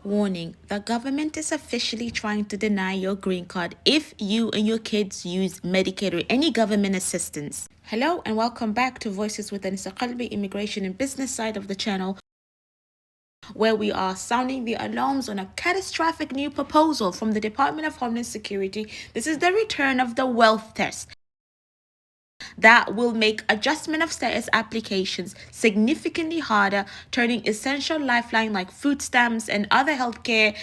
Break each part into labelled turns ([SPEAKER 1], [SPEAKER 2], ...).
[SPEAKER 1] Warning, the government is officially trying to deny your green card if you and your kids use Medicaid or any government assistance. Hello and welcome back to Voices with Anisa, immigration and business side of the channel, where we are sounding the alarms on a catastrophic new proposal from the Department of Homeland Security. This is the return of the wealth test that will make adjustment of status applications significantly harder, turning essential lifeline like food stamps and other healthcare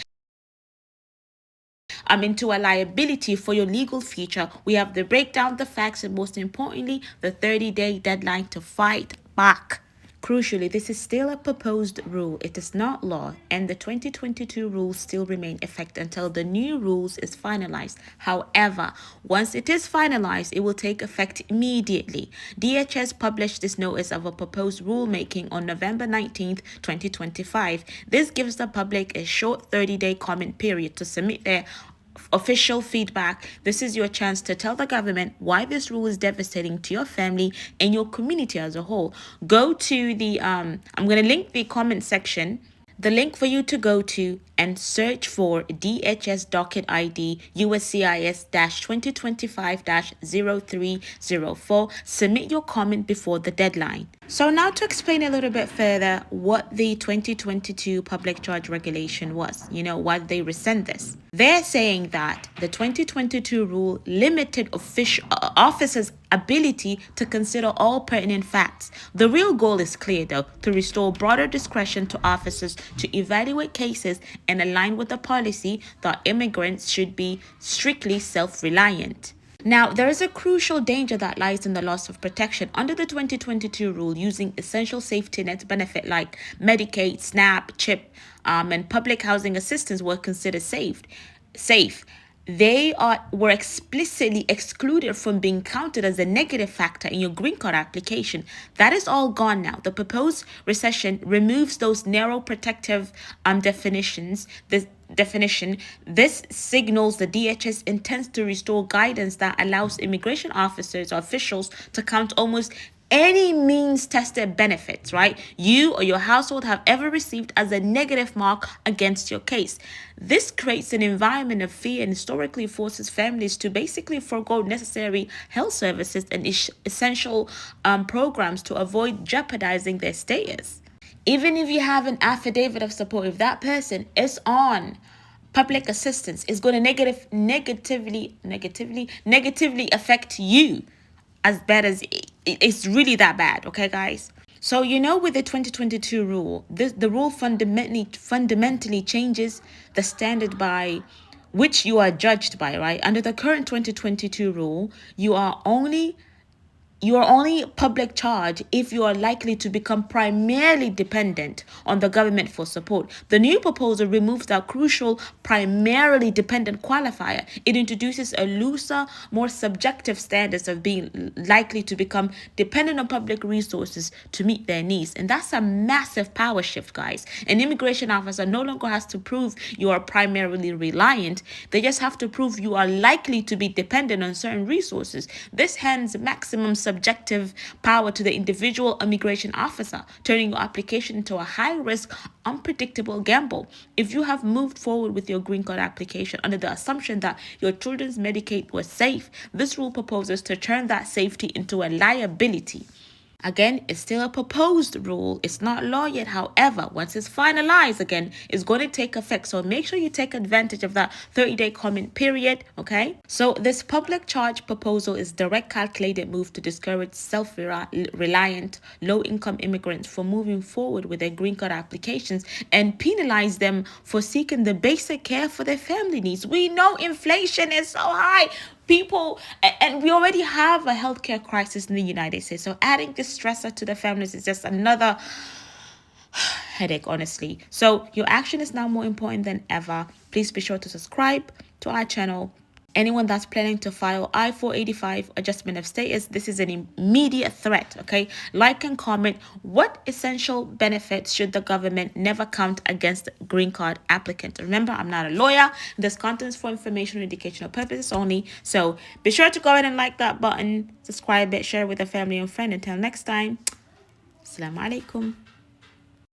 [SPEAKER 1] into a liability for your legal future. We have the breakdown, the facts, and most importantly, the 30-day deadline to fight back. Crucially, this is still a proposed rule. It is not law, and the 2022 rules still remain effect until the new rules is finalized. However, once it is finalized, it will take effect immediately. DHS published this notice of a proposed rulemaking on November 19th, 2025. This gives the public a short 30-day comment period to submit their official feedback. This is your chance to tell the government why this rule is devastating to your family and your community as a whole. Go to the I'm going to link the comment section, the link for you to go to and search for DHS docket ID USCIS-2025-0304. Submit your comment before the deadline. So now to explain a little bit further what the 2022 public charge regulation was, why did they rescind this? They're saying that the 2022 rule limited officers' ability to consider all pertinent facts. The real goal is clear, though, to restore broader discretion to officers to evaluate cases and align with the policy that immigrants should be strictly self-reliant. Now, there is a crucial danger that lies in the loss of protection. Under the 2022 rule, using essential safety net benefit like Medicaid, SNAP, CHIP, and public housing assistance were considered safe. They were explicitly excluded from being counted as a negative factor in your green card application. That is all gone now. The proposed recession removes those narrow protective definitions. This signals the DHS intends to restore guidance that allows immigration officers or officials to count almost any means tested benefits, right, you or your household have ever received as a negative mark against your case. This creates an environment of fear and historically forces families to basically forego necessary health services and essential programs to avoid jeopardizing their status. Even if you have an affidavit of support, if that person is on public assistance, is going to negatively affect you as bad as it's really that bad. Okay, guys. So with the 2022 rule, the rule fundamentally changes the standard by which you are judged by, right? Under the current 2022 rule, you are only public charge if you are likely to become primarily dependent on the government for support. The new proposal removes that crucial primarily dependent qualifier. It introduces a looser, more subjective standards of being likely to become dependent on public resources to meet their needs. And that's a massive power shift, guys. An immigration officer no longer has to prove you are primarily reliant. They just have to prove you are likely to be dependent on certain resources. This hands maximum subjective power to the individual immigration officer, turning your application into a high-risk, unpredictable gamble. If you have moved forward with your green card application under the assumption that your children's Medicaid was safe, this rule proposes to turn that safety into a liability. Again, it's still a proposed rule. It's not law yet. However, once it's finalized, again, it's going to take effect. So make sure you take advantage of that 30-day comment period, okay? So this public charge proposal is direct calculated move to discourage self-reliant, low-income immigrants from moving forward with their green card applications and penalize them for seeking the basic care for their family needs. We know inflation is so high. People, and we already have a healthcare crisis in the United States. So adding this stressor to the families is just another headache, honestly. So your action is now more important than ever. Please be sure to subscribe to our channel. Anyone that's planning to file I-485 adjustment of status, this is an immediate threat, okay? Like and comment, what essential benefits should the government never count against green card applicants? Remember, I'm not a lawyer. This content is for informational and educational purposes only. So be sure to go ahead and like that button, subscribe it, share it with a family and friend. Until next time, Assalamu alaikum.